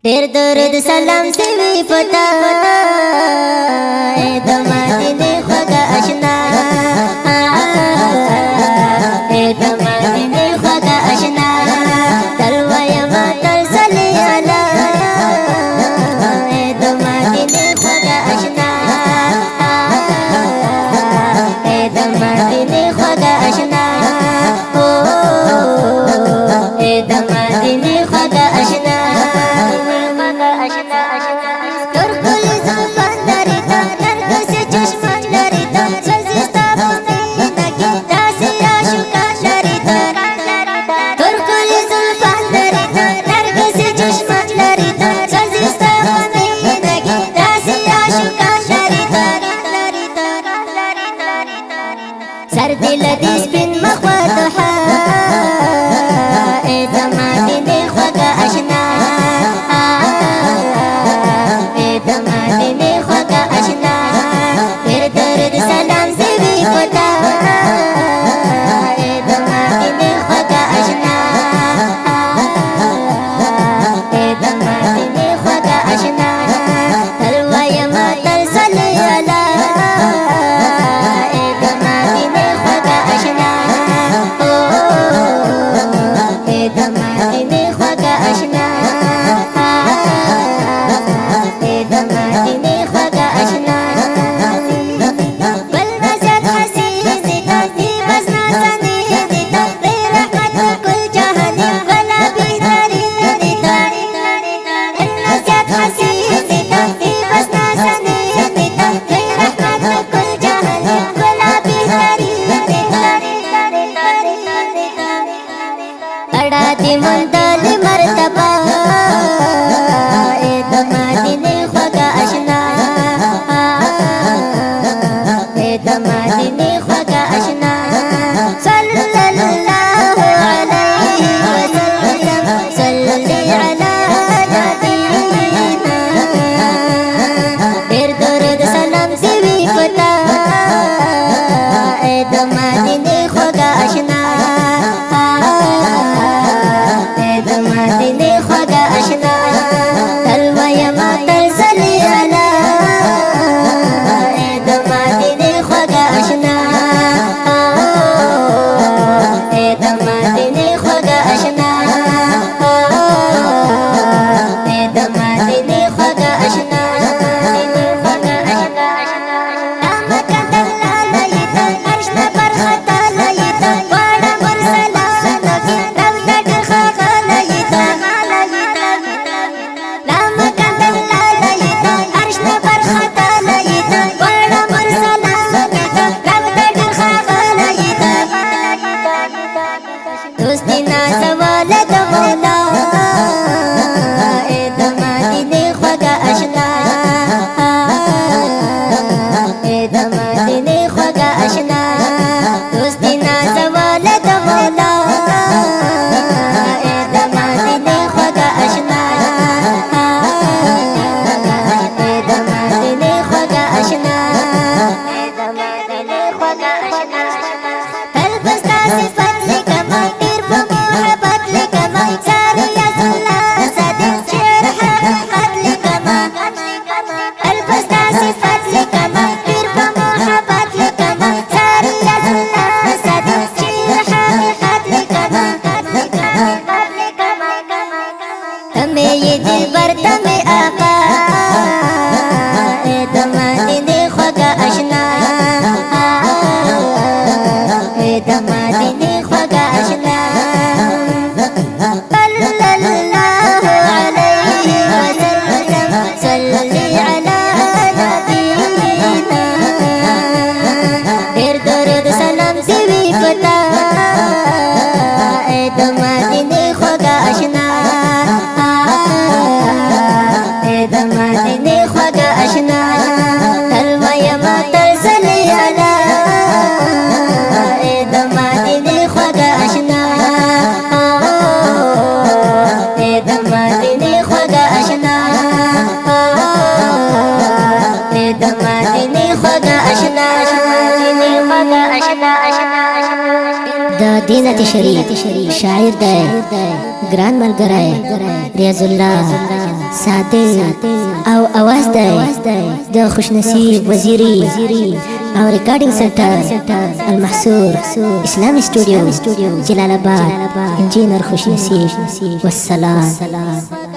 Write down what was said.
ډېر درود سلام سوي پتا د مدینه خدا آشنا د مدینه خدا آشنا تل وایم تل صلی علی د مدینه خدا آشنا د مدینه خدا آشنا د مدینه خدا آشنا سر دل دې سپین مخوا دوحا د مدینه خدا آشنا د مدینه خدا آشنا ډېر درود سلام سوي پتا د مدینه خدا آشنا د مدینه خدا آشنا تل وایم تل صلی علی دی منتل مرتبہ د مدینه خدا آشنا د مدینه خدا آشنا صلی الله علیه وسلم صلی علی نبینا ډېر درود سلام سوي پتا د مدینه خدا آشنا مدینه خدا آشنا تل وایم تل صلی علی د مدینه خدا آشنا د مدینه خدا آشنا د مدینه خدا آشنا دوستی نازوال د مولا د مدینه خدا آشنا د مدینه خدا آشنا دوستی نازوال د مولا د مدینه خدا آشنا د مدینه خدا آشنا د مدینه خدا آشنا تل بستا صفات ये दिलबर तमे आका د مدینه خدا آشنا د مدینه خدا آشنا صلی الله علیه وسلم صلی علی نبینا ډېر درود سلام سوي پتا د مدینه خدا آشنا د مدینه خدا آشنا تل وایم تل صلی علی د مدینه خدا آشنا د مدینه خدا آشنا د مدینه خدا آشنا د دینت شریف شاعر دی ګران ملګری ریاض الله صادق او اواز د خوش نصیب وزیری او ریکارډینګ سنټر المحصور اسلامي سټوډیو جلال آباد انجینر خوش نصیب والسلام